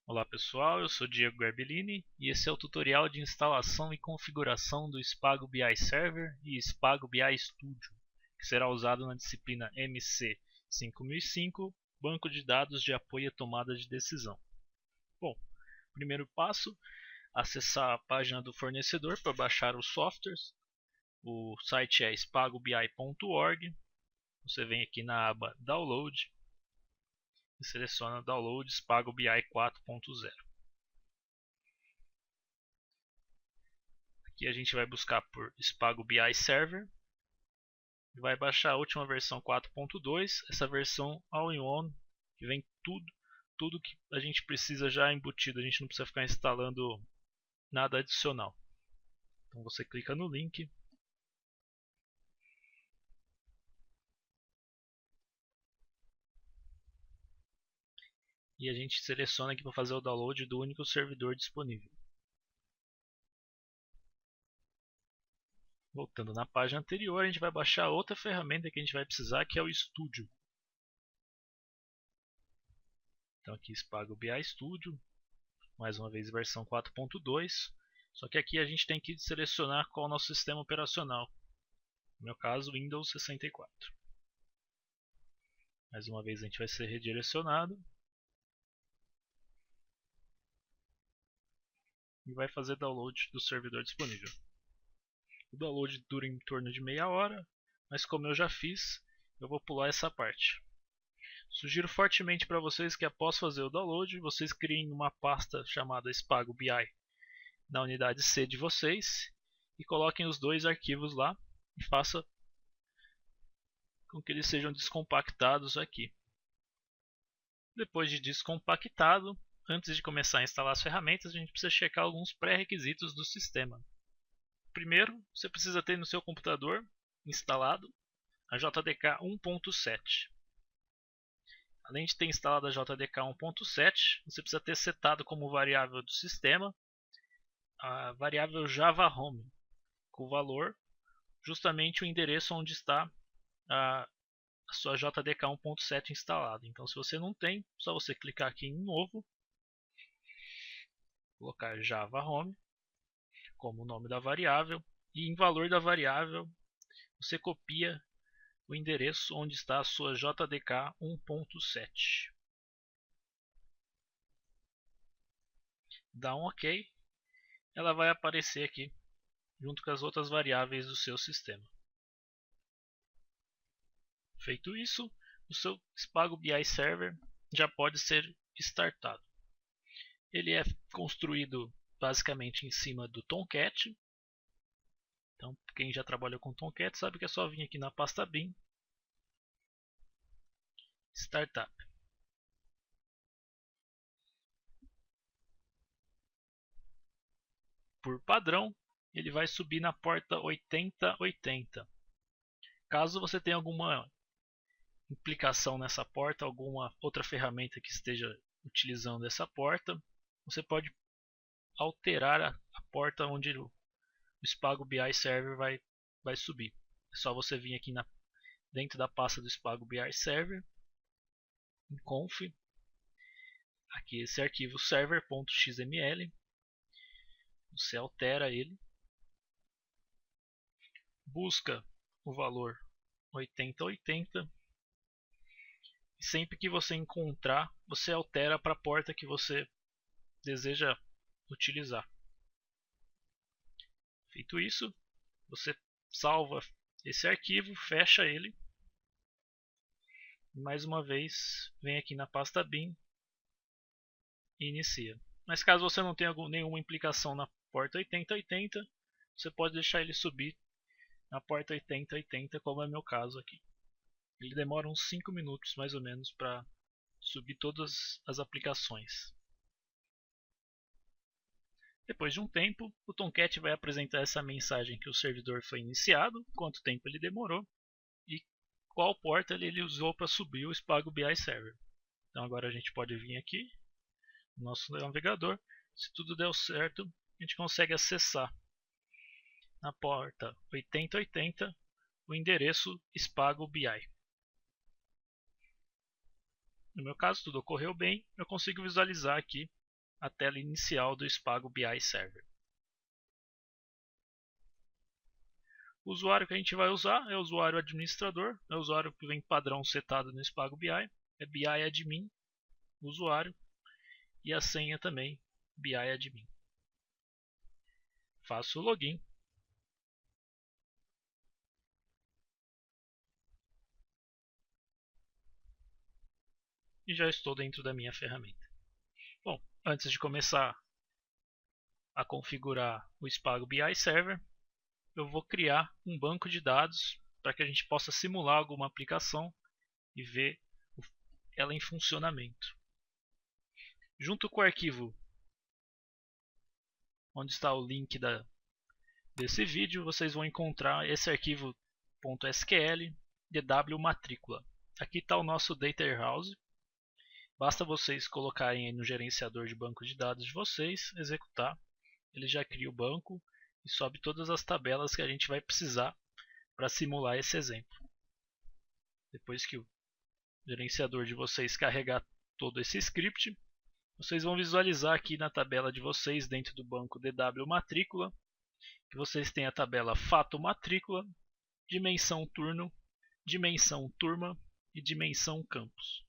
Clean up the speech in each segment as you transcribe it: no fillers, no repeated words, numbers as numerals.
Olá pessoal, eu sou Diego Garbellini e esse é o tutorial de instalação e configuração do Spago BI Server e Spago BI Studio, que será usado na disciplina MC 5005, Banco de Dados de Apoio à Tomada de Decisão. Bom, primeiro passo, acessar a página do fornecedor para baixar os softwares. O site é spagobi.org. Você vem aqui na aba Download e seleciona Download Spago BI 4.0. Aqui a gente vai buscar por Spago BI Server e vai baixar a última versão 4.2, essa versão all-in-one, que vem tudo que a gente precisa já embutido, a gente não precisa ficar instalando nada adicional. Então você clica no link e a gente seleciona aqui para fazer o download do único servidor disponível. Voltando na página anterior, a gente vai baixar outra ferramenta que a gente vai precisar, que é o Studio. Então aqui Spago BI Studio, mais uma vez versão 4.2, só que aqui a gente tem que selecionar qual é o nosso sistema operacional. No meu caso, Windows 64. Mais uma vez a gente vai ser redirecionado e vai fazer download do servidor disponível. O download dura em torno de meia hora, mas como eu já fiz, eu vou pular essa parte. Sugiro fortemente para vocês que após fazer o download, vocês criem uma pasta chamada Spago BI na unidade C de vocês e coloquem os dois arquivos lá e faça com que eles sejam descompactados aqui. Depois de descompactado, antes de começar a instalar as ferramentas, a gente precisa checar alguns pré-requisitos do sistema. Primeiro, você precisa ter no seu computador instalado a JDK 1.7. Além de ter instalado a JDK 1.7, você precisa ter setado como variável do sistema a variável Java Home, com o valor justamente o endereço onde está a sua JDK 1.7 instalada. Então, se você não tem, só você clicar aqui em novo, colocar Java Home como o nome da variável e em valor da variável você copia o endereço onde está a sua JDK 1.7. Dá um OK, ela vai aparecer aqui junto com as outras variáveis do seu sistema. Feito isso, o seu Spago BI Server já pode ser startado. Ele é construído basicamente em cima do Tomcat. Então, quem já trabalhou com Tomcat sabe que é só vir aqui na pasta bin, Startup. Por padrão, ele vai subir na porta 8080. Caso você tenha alguma implicação nessa porta, alguma outra ferramenta que esteja utilizando essa porta, você pode alterar a porta onde o Spago BI Server vai subir. É só você vir aqui dentro da pasta do Spago BI Server, em conf, aqui esse arquivo server.xml, você altera ele, busca o valor 8080 e sempre que você encontrar, você altera para a porta que você deseja utilizar. Feito isso, você salva esse arquivo, fecha ele e mais uma vez vem aqui na pasta bin e inicia. Mas caso você não tenha nenhuma implicação na porta 8080, você pode deixar ele subir na porta 8080, como é meu caso aqui. Ele demora uns 5 minutos mais ou menos para subir todas as aplicações. Depois de um tempo, o Tomcat vai apresentar essa mensagem que o servidor foi iniciado, quanto tempo ele demorou e qual porta ele usou para subir o Spago BI Server. Então agora a gente pode vir aqui no nosso navegador. Se tudo der certo, a gente consegue acessar na porta 8080 o endereço Spago BI. No meu caso, tudo ocorreu bem. Eu consigo visualizar aqui a tela inicial do Spago BI Server. O usuário que a gente vai usar é o usuário administrador, é o usuário que vem padrão setado no Spago BI, é BI Admin, usuário, e a senha também, BI Admin. Faço o login. E já estou dentro da minha ferramenta. Bom, antes de começar a configurar o Spago BI Server, eu vou criar um banco de dados para que a gente possa simular alguma aplicação e ver ela em funcionamento. Junto com o arquivo onde está o link desse vídeo, vocês vão encontrar esse arquivo .sql dw matrícula. Aqui está o nosso Data Warehouse. Basta vocês colocarem aí no gerenciador de banco de dados de vocês, executar, ele já cria o banco e sobe todas as tabelas que a gente vai precisar para simular esse exemplo. Depois que o gerenciador de vocês carregar todo esse script, vocês vão visualizar aqui na tabela de vocês, dentro do banco DW matrícula, que vocês têm a tabela fato matrícula, dimensão turno, dimensão turma e dimensão campus.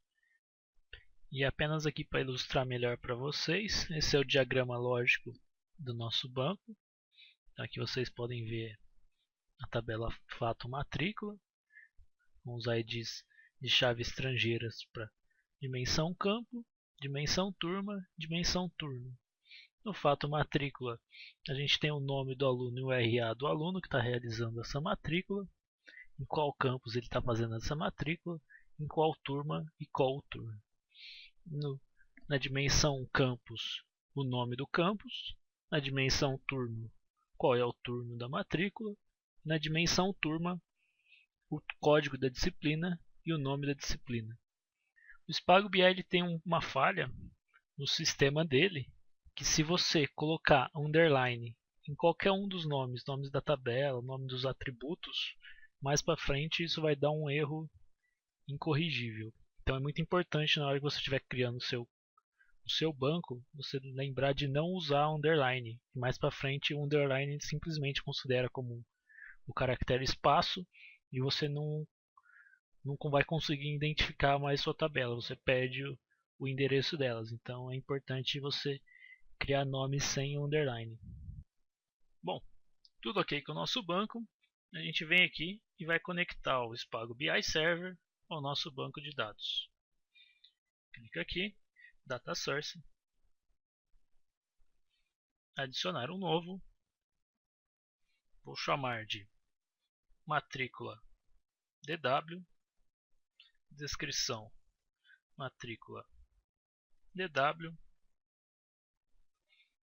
E apenas aqui para ilustrar melhor para vocês, esse é o diagrama lógico do nosso banco. Então aqui vocês podem ver a tabela fato matrícula, com os IDs de chave estrangeiras para dimensão campo, dimensão turma, dimensão turno. No fato matrícula, a gente tem o nome do aluno e o RA do aluno que está realizando essa matrícula, em qual campus ele está fazendo essa matrícula, em qual turma e qual turno. Na dimensão campus, o nome do campus, na dimensão turno, qual é o turno da matrícula, na dimensão turma, o código da disciplina e o nome da disciplina. O Spago BI ele tem uma falha no sistema dele, que se você colocar underline em qualquer um dos nomes da tabela, nome dos atributos, mais para frente isso vai dar um erro incorrigível. Então é muito importante na hora que você estiver criando o seu banco, você lembrar de não usar underline. Mais para frente o underline simplesmente considera como o caractere espaço e você não vai conseguir identificar mais sua tabela, você perde o endereço delas. Então é importante você criar nomes sem underline. Bom, tudo ok com o nosso banco, a gente vem aqui e vai conectar o Spago BI Server ao nosso banco de dados. Clica aqui, Data Source, adicionar um novo, vou chamar de matrícula DW, descrição matrícula DW,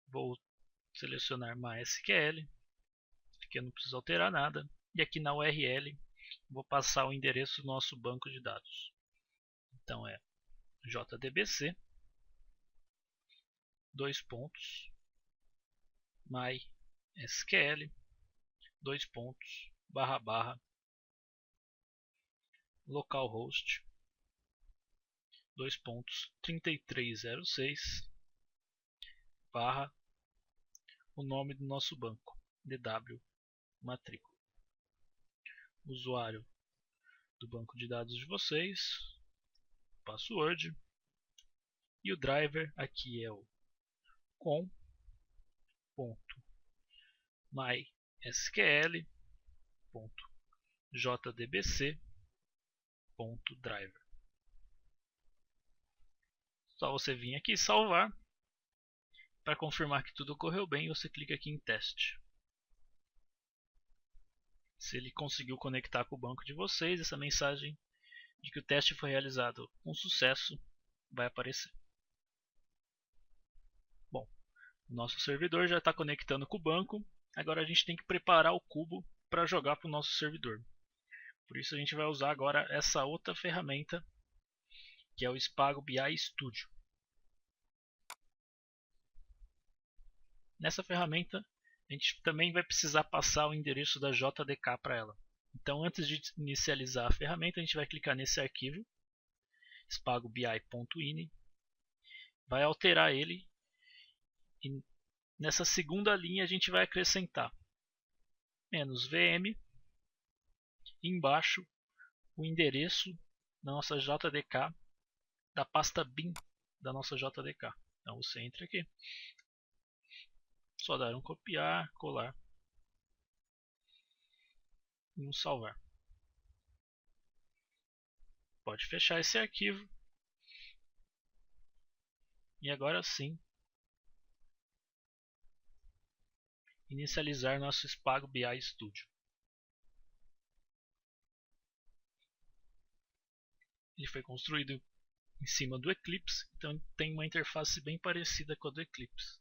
vou selecionar MySQL, aqui eu não preciso alterar nada, e aqui na URL vou passar o endereço do nosso banco de dados. Então é jdbc, mysql, // localhost 3306 barra o nome do nosso banco, DW matrícula, usuário do banco de dados de vocês, password, e o driver aqui é o com.mysql.jdbc.driver. Só você vir aqui e salvar. Para confirmar que tudo ocorreu bem, você clica aqui em teste. Se ele conseguiu conectar com o banco de vocês, essa mensagem de que o teste foi realizado com sucesso vai aparecer. Bom, o nosso servidor já está conectando com o banco. Agora a gente tem que preparar o cubo para jogar para o nosso servidor. Por isso a gente vai usar agora essa outra ferramenta, que é o Spago BI Studio. Nessa ferramenta a gente também vai precisar passar o endereço da JDK para ela. Então antes de inicializar a ferramenta, a gente vai clicar nesse arquivo, spagobi.ini, vai alterar ele E nessa segunda linha a gente vai acrescentar "-vm", e embaixo o endereço da nossa JDK, da pasta bin da nossa JDK. Então você entra aqui, só dar um copiar, colar e um salvar. Pode fechar esse arquivo. E agora sim, inicializar nosso Spago BI Studio. Ele foi construído em cima do Eclipse, então tem uma interface bem parecida com a do Eclipse.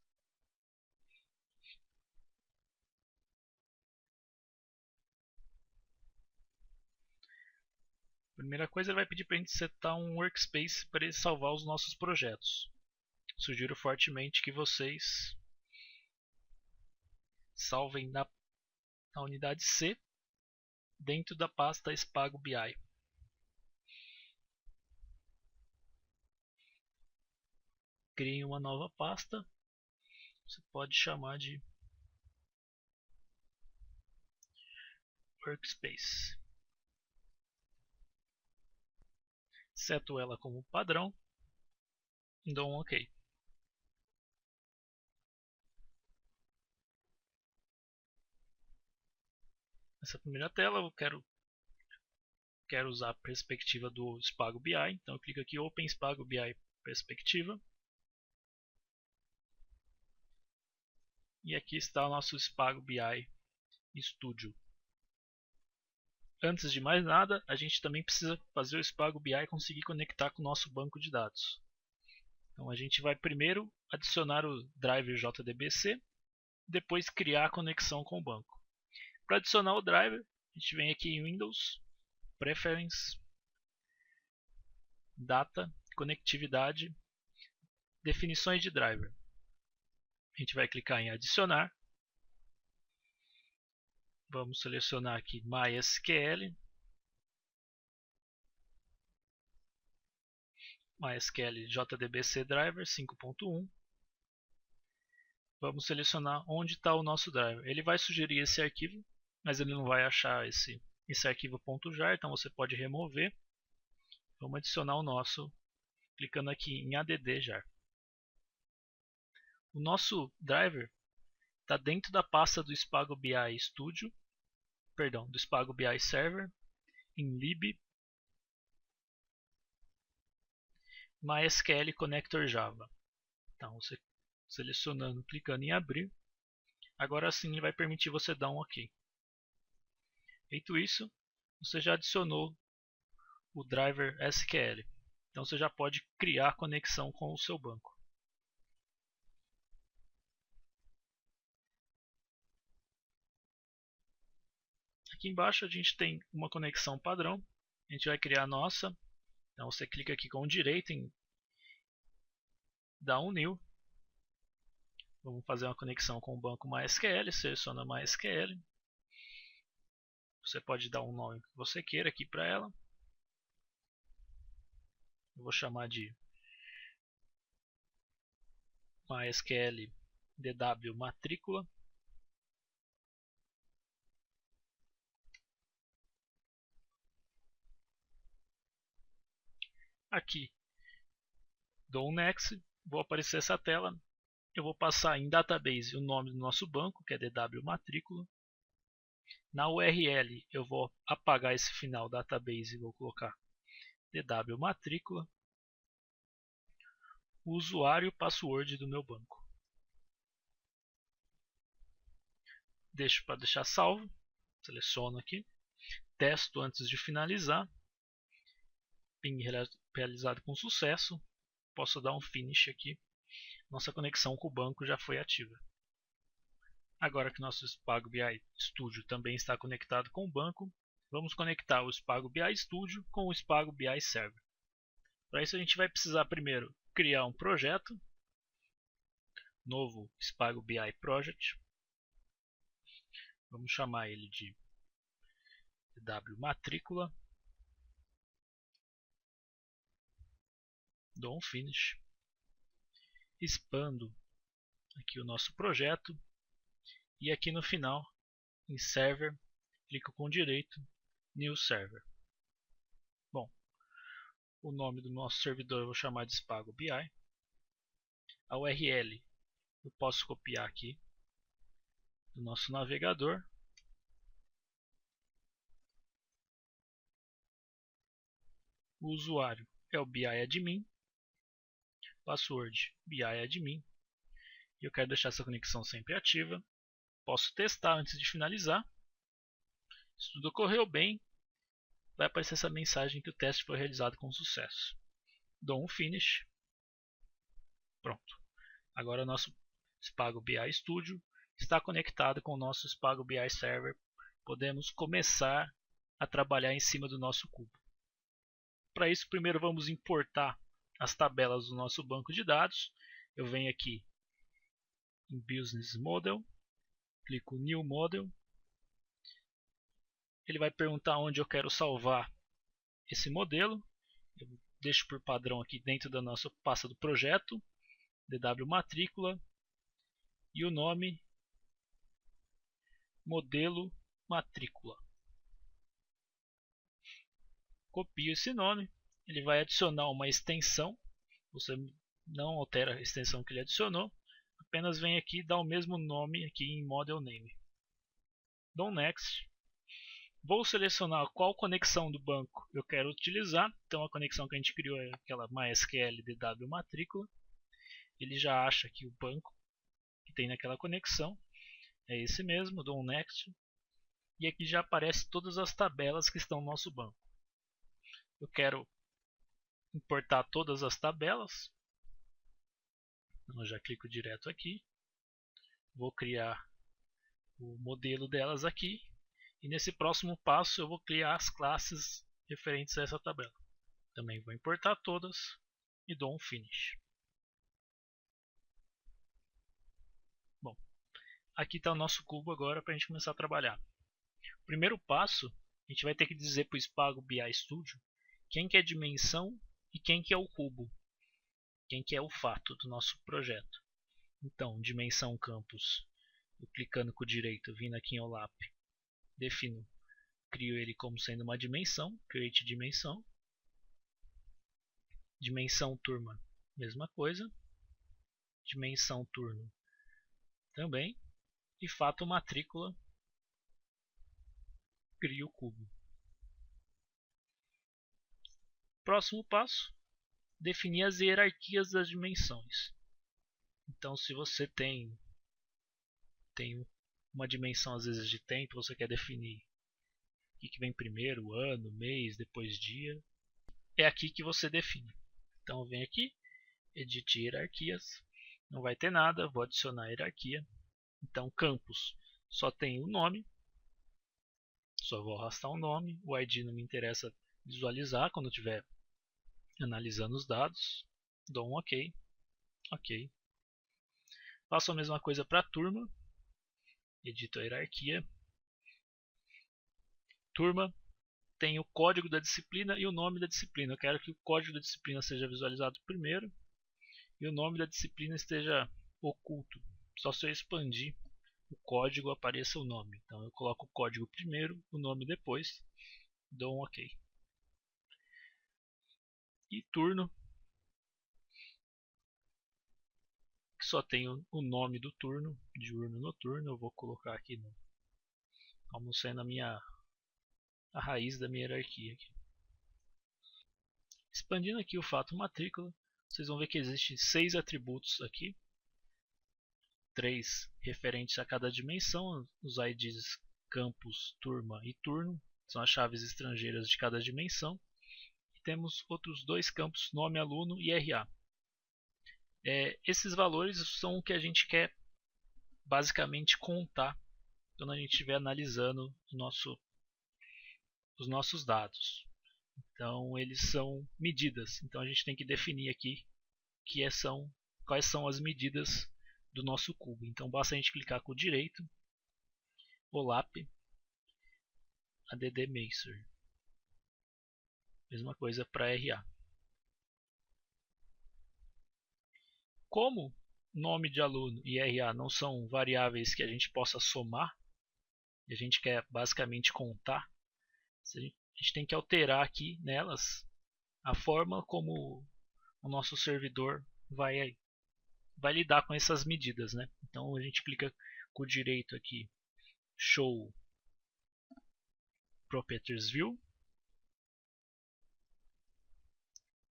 Primeira coisa, ele vai pedir para a gente setar um workspace para ele salvar os nossos projetos. Sugiro fortemente que vocês salvem na unidade C, dentro da pasta Spago BI. Criem uma nova pasta, você pode chamar de Workspace. Seto ela como padrão e dou um OK. Nessa primeira tela eu quero usar a perspectiva do Spago BI, então eu clico aqui Open Spago BI Perspectiva. E aqui está o nosso Spago BI Studio. Antes de mais nada, a gente também precisa fazer o Spago BI conseguir conectar com o nosso banco de dados. Então a gente vai primeiro adicionar o driver JDBC, depois criar a conexão com o banco. Para adicionar o driver, a gente vem aqui em Windows, Preference, Data, Conectividade, Definições de driver. A gente vai clicar em adicionar. Vamos selecionar aqui MySQL. MySQL JDBC Driver 5.1. Vamos selecionar onde está o nosso driver. Ele vai sugerir esse arquivo, mas ele não vai achar esse arquivo .jar, então você pode remover. Vamos adicionar o nosso, clicando aqui em add jar. O nosso driver está dentro da pasta do Spago BI Studio, perdão, do Spago BI Server, em lib MySQL Connector Java. Então, você selecionando, clicando em abrir, agora sim ele vai permitir você dar um OK. Feito isso, você já adicionou o driver SQL. Então você já pode criar conexão com o seu banco. Aqui embaixo a gente tem uma conexão padrão. A gente vai criar a nossa. Então você clica aqui com o direito em dar um new. Vamos fazer uma conexão com o banco MySQL. Seleciona MySQL. Você pode dar um nome que você queira aqui para ela. Eu vou chamar de MySQL DW matrícula. Aqui dou um next, vou aparecer essa tela. Eu vou passar em database o nome do nosso banco, que é DW matrícula. Na URL eu vou apagar esse final database e vou colocar DW matrícula. O usuário e o password do meu banco. Deixo para deixar salvo. Seleciono aqui. Testo antes de finalizar. Ping realizado com sucesso. Posso dar um finish aqui. Nossa conexão com o banco já foi ativa. Agora que nosso Spago BI Studio também está conectado com o banco, vamos conectar o Spago BI Studio com o Spago BI Server. Para isso a gente vai precisar primeiro criar um projeto, novo Spago BI Project. Vamos chamar ele de DW matrícula. Dou um finish. Expando aqui o nosso projeto e aqui no final, em Server, clico com direito, New Server. Bom, o nome do nosso servidor eu vou chamar de Spago BI. A URL eu posso copiar aqui do nosso navegador. O usuário é o BI Admin, password BI Admin, e eu quero deixar essa conexão sempre ativa. Posso testar antes de finalizar. Se tudo ocorreu bem, vai aparecer essa mensagem que o teste foi realizado com sucesso. Dou um Finish. Pronto. Agora o nosso Spago BI Studio está conectado com o nosso Spago BI Server. Podemos começar a trabalhar em cima do nosso cubo. Para isso, primeiro vamos importar as tabelas do nosso banco de dados. Eu venho aqui em Business Model, clico New Model. Ele vai perguntar onde eu quero salvar esse modelo. Eu deixo por padrão aqui dentro da nossa pasta do projeto, DW Matrícula, e o nome Modelo Matrícula. Copio esse nome, ele vai adicionar uma extensão. Você não altera a extensão que ele adicionou, apenas vem aqui e dá o mesmo nome aqui em Model Name. Dou Next. Vou selecionar qual conexão do banco eu quero utilizar. Então a conexão que a gente criou é aquela MySQL DW Matrícula. Ele já acha aqui o banco que tem naquela conexão. É esse mesmo, dou um Next. E aqui já aparece todas as tabelas que estão no nosso banco. Eu quero importar todas as tabelas. Então eu já clico direto aqui. Vou criar o modelo delas aqui. E nesse próximo passo eu vou criar as classes referentes a essa tabela. Também vou importar todas e dou um Finish. Bom, aqui está o nosso cubo agora para a gente começar a trabalhar. O primeiro passo, a gente vai ter que dizer para o Spago BI Studio quem que é a dimensão e quem que é o cubo. Quem que é o fato do nosso projeto. Então, dimensão campus, eu clicando com o direito, vindo aqui em OLAP, defino, crio ele como sendo uma dimensão, create dimensão. Dimensão turma, mesma coisa. Dimensão turno também. E fato matrícula, crio o cubo. Próximo passo, definir as hierarquias das dimensões. Então, se você tem uma dimensão às vezes de tempo, você quer definir o que vem primeiro, ano, mês, depois dia, é aqui que você define. Então eu venho aqui, edite hierarquias, não vai ter nada, vou adicionar hierarquia. Então campus só tem o nome, só vou arrastar o nome, o ID não me interessa visualizar quando eu estiver analisando os dados, dou um OK, OK. Faço a mesma coisa para a turma, edito a hierarquia. Turma tem o código da disciplina e o nome da disciplina. Eu quero que o código da disciplina seja visualizado primeiro e o nome da disciplina esteja oculto. Só se eu expandir o código apareça o nome. Então eu coloco o código primeiro, o nome depois, dou um OK. E turno, que só tem o nome do turno, diurno, noturno, eu vou colocar aqui como sendo a raiz da minha hierarquia aqui. Expandindo aqui o fato matrícula, vocês vão ver que existem 6 atributos aqui. 3 referentes a cada dimensão, os IDs campus, turma e turno, são as chaves estrangeiras de cada dimensão. E temos outros 2 campos, nome, aluno e RA. Esses valores são o que a gente quer basicamente contar quando a gente estiver analisando os nossos dados. Então eles são medidas, então a gente tem que definir aqui quais são as medidas do nosso cubo. Então basta a gente clicar com o direito, OLAP, ADD Measure. Mesma coisa para RA. Como nome de aluno e RA não são variáveis que a gente possa somar, e a gente quer basicamente contar, a gente tem que alterar aqui nelas a forma como o nosso servidor vai lidar com essas medidas, né? Então a gente clica com o direito aqui, Show Properties View,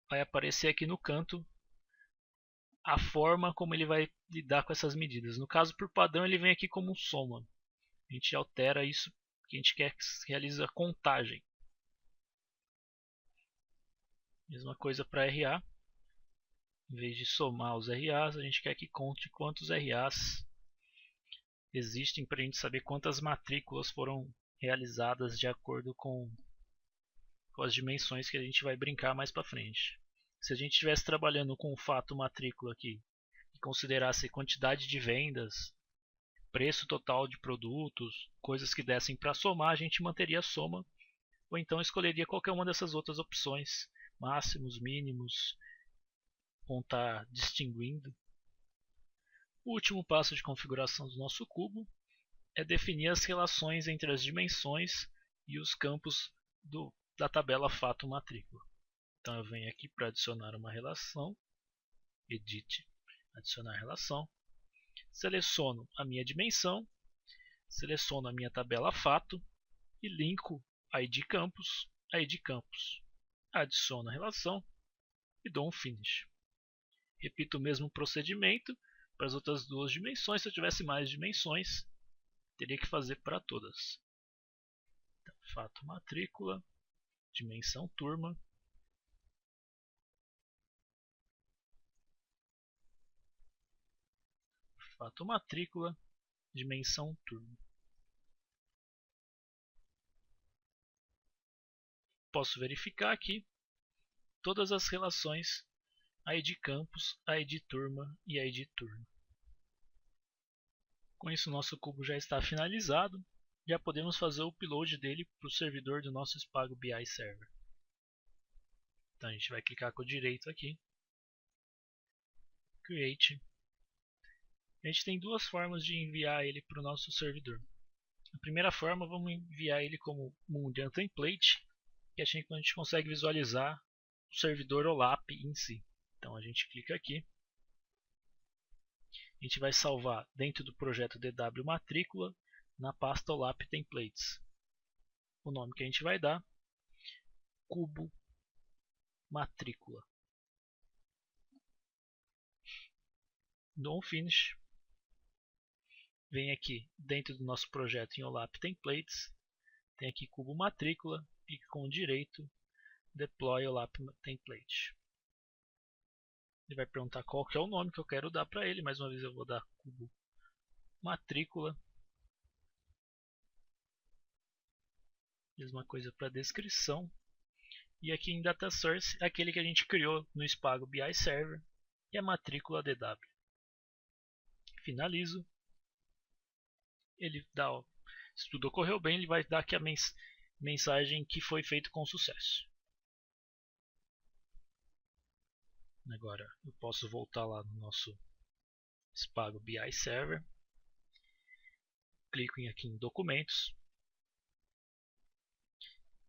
vai aparecer aqui no canto a forma como ele vai lidar com essas medidas. No caso, por padrão, ele vem aqui como soma. A gente altera isso porque a gente quer que realize a contagem. Mesma coisa para RA. Em vez de somar os RAs, a gente quer que conte quantos RAs existem para a gente saber quantas matrículas foram realizadas de acordo com as dimensões que a gente vai brincar mais para frente. Se a gente estivesse trabalhando com o fato matrícula aqui e considerasse quantidade de vendas, preço total de produtos, coisas que dessem para somar, a gente manteria a soma, ou então escolheria qualquer uma dessas outras opções, máximos, mínimos, contar distinguindo. O último passo de configuração do nosso cubo é definir as relações entre as dimensões e os campos da tabela fato matrícula. Então eu venho aqui para adicionar uma relação, Edit, adicionar relação, seleciono a minha dimensão, seleciono a minha tabela fato e linko ID campus a ID campus. Adiciono a relação e dou um Finish. Repito o mesmo procedimento para as outras duas dimensões. Se eu tivesse mais dimensões, teria que fazer para todas. Então, fato matrícula, dimensão turma, fato matrícula, dimensão turma. Posso verificar aqui todas as relações ID campus, ID turma e ID turno. Com isso, nosso cubo já está finalizado. Já podemos fazer o upload dele para o servidor do nosso Spago BI Server. Então a gente vai clicar com o direito aqui, Create. A gente tem duas formas de enviar ele para o nosso servidor. A primeira forma, vamos enviar ele como Mundian Template, que a gente consegue visualizar o servidor OLAP em si. Então a gente clica aqui. A gente vai salvar dentro do projeto DW Matrícula na pasta OLAP Templates. O nome que a gente vai dar, Cubo Matrícula. Dou um Finish. Vem aqui dentro do nosso projeto em OLAP Templates. Tem aqui Cubo Matrícula. Clique com o direito, Deploy OLAP Template. Ele vai perguntar qual que é o nome que eu quero dar para ele. Mais uma vez eu vou dar Cubo Matrícula. Mesma coisa para descrição. E aqui em Data Source, aquele que a gente criou no Spago BI Server, e a matrícula DW. Finalizo. Ele dá, se tudo ocorreu bem, ele vai dar aqui a mensagem que foi feito com sucesso. Agora eu posso voltar lá no nosso Spago BI Server. Clico aqui em Documentos.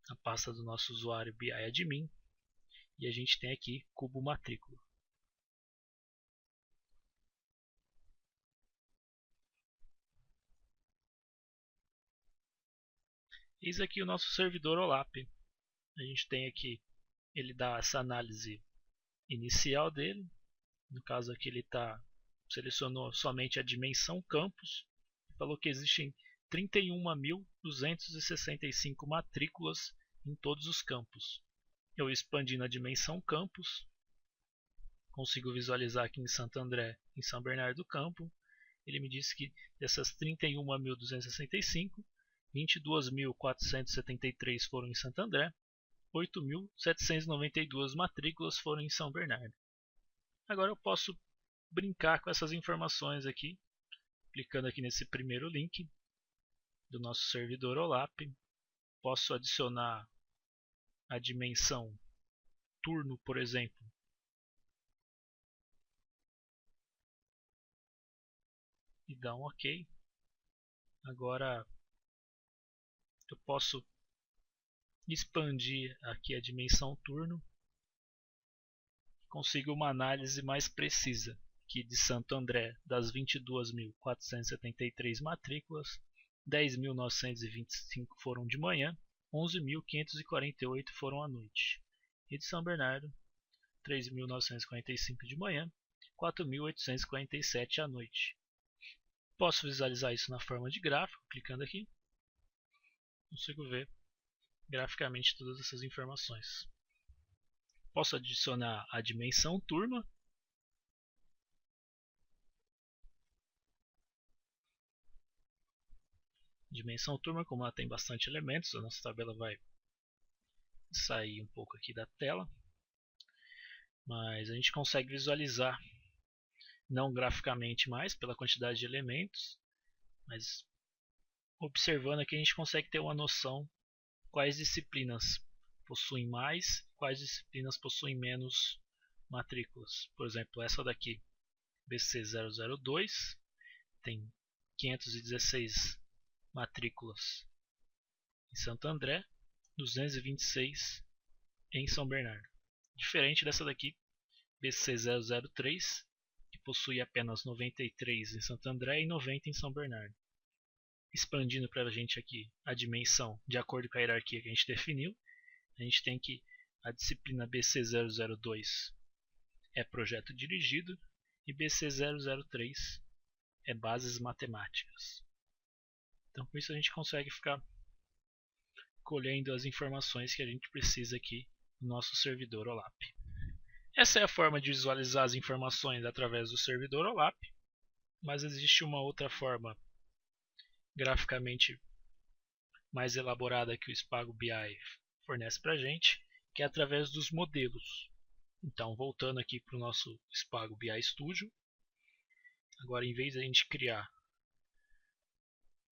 A pasta do nosso usuário BI Admin. E a gente tem aqui Cubo Matrícula. Eis aqui o nosso servidor OLAP. A gente tem aqui, ele dá essa análise inicial dele. No caso aqui ele selecionou somente a dimensão campus. Falou que existem 31.265 matrículas em todos os campos. Eu expandi na dimensão campus. Consigo visualizar aqui em Santo André, em São Bernardo do Campo. Ele me disse que dessas 31.265, 22.473 foram em Santo André, 8.792 matrículas foram em São Bernardo. Agora eu posso brincar com essas informações aqui, clicando aqui nesse primeiro link do nosso servidor OLAP. Posso adicionar a dimensão turno, por exemplo, e dá um OK. Agora eu posso expandir aqui a dimensão turno. Consigo uma análise mais precisa aqui de Santo André. Das 22.473 matrículas, 10.925 foram de manhã, 11.548 foram à noite. E de São Bernardo, 3.945 de manhã, 4.847 à noite. Posso visualizar isso na forma de gráfico, clicando aqui. Consigo ver graficamente todas essas informações. Posso adicionar a dimensão turma. Dimensão turma, como ela tem bastante elementos, a nossa tabela vai sair um pouco aqui da tela. Mas a gente consegue visualizar, não graficamente mais, pela quantidade de elementos, mas observando aqui a gente consegue ter uma noção quais disciplinas possuem mais, quais disciplinas possuem menos matrículas. Por exemplo, essa daqui, BC002, tem 516 matrículas em Santo André, 226 em São Bernardo. Diferente dessa daqui, BC003, que possui apenas 93 em Santo André e 90 em São Bernardo. Expandindo para a gente aqui a dimensão de acordo com a hierarquia que a gente definiu, a gente tem que a disciplina BC002 é projeto dirigido e BC003 é bases matemáticas. Então com isso a gente consegue ficar colhendo as informações que a gente precisa aqui no nosso servidor OLAP. Essa é a forma de visualizar as informações através do servidor OLAP, mas existe uma outra forma graficamente mais elaborada que o Spago BI fornece para a gente, que é através dos modelos. Então, voltando aqui para o nosso Spago BI Studio, agora em vez de a gente criar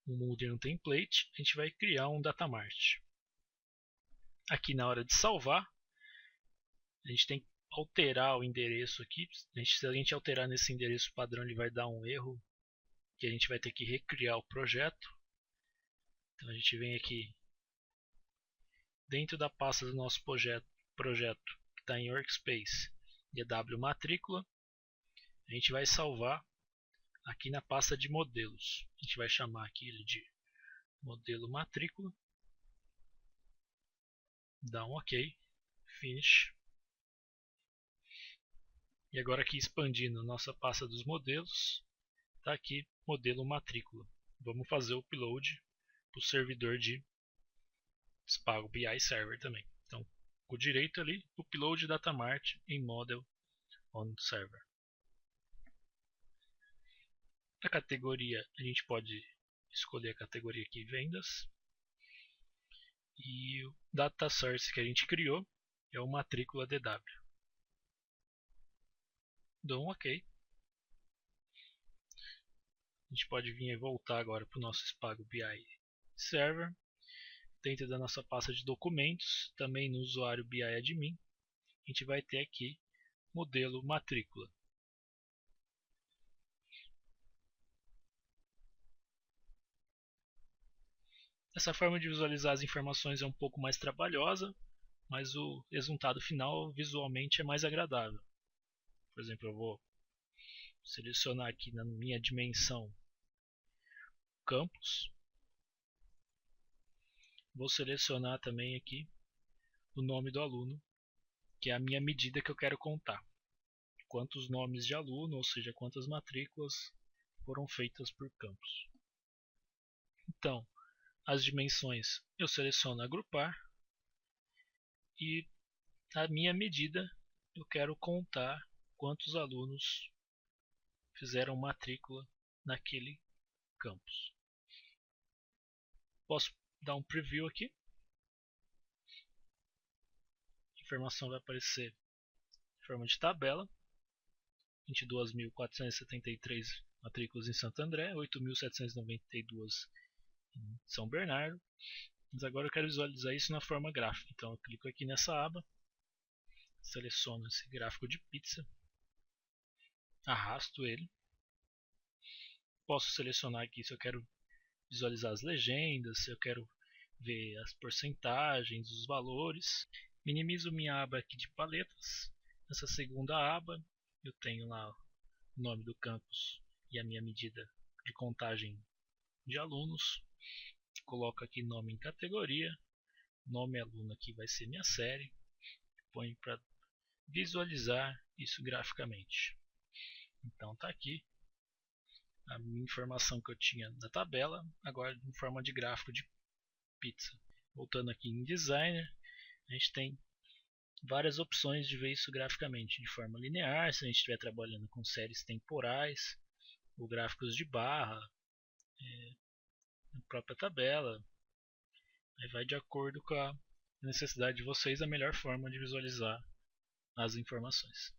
um Modern Template, a gente vai criar um Datamart. Aqui na hora de salvar, a gente tem que alterar o endereço aqui. Se a gente alterar nesse endereço padrão, ele vai dar um erro, que a gente vai ter que recriar o projeto. Então a gente vem aqui dentro da pasta do nosso projeto que está em Workspace, DW matrícula, a gente vai salvar aqui na pasta de modelos. A gente vai chamar aqui ele de modelo matrícula, dá um OK, Finish. E agora aqui expandindo nossa pasta dos modelos, está aqui modelo matrícula. Vamos fazer o upload para o servidor de Spago BI Server também. Então, com o direito ali, upload Datamart em Model on Server. A categoria, a gente pode escolher a categoria aqui, vendas. E o data source que a gente criou é o matrícula DW. Dou um OK. A gente pode vir e voltar agora para o nosso Spago BI Server. Dentro da nossa pasta de documentos, também no usuário BI Admin, a gente vai ter aqui modelo matrícula. Essa forma de visualizar as informações é um pouco mais trabalhosa, mas o resultado final visualmente é mais agradável. Por exemplo, eu vou selecionar aqui na minha dimensão campus. Vou selecionar também aqui o nome do aluno, que é a minha medida que eu quero contar. Quantos nomes de aluno, ou seja, quantas matrículas foram feitas por campus. Então, as dimensões eu seleciono agrupar e a minha medida eu quero contar quantos alunos fizeram matrícula naquele campus. Posso dar um preview aqui. A informação vai aparecer em forma de tabela. 22.473 matrículas em Santo André, 8.792 em São Bernardo. Mas agora eu quero visualizar isso na forma gráfica. Então eu clico aqui nessa aba, seleciono esse gráfico de pizza, arrasto ele, posso selecionar aqui se eu quero visualizar as legendas, se eu quero ver as porcentagens, os valores. Minimizo minha aba aqui de paletas. Nessa segunda aba eu tenho lá o nome do campus e a minha medida de contagem de alunos. Coloco aqui nome em categoria, nome aluno aqui vai ser minha série. Ponho para visualizar isso graficamente. Então está aqui a minha informação que eu tinha na tabela, agora em forma de gráfico de pizza. Voltando aqui em Designer, a gente tem várias opções de ver isso graficamente, de forma linear, se a gente estiver trabalhando com séries temporais, ou gráficos de barra, na própria tabela. Aí vai de acordo com a necessidade de vocês a melhor forma de visualizar as informações.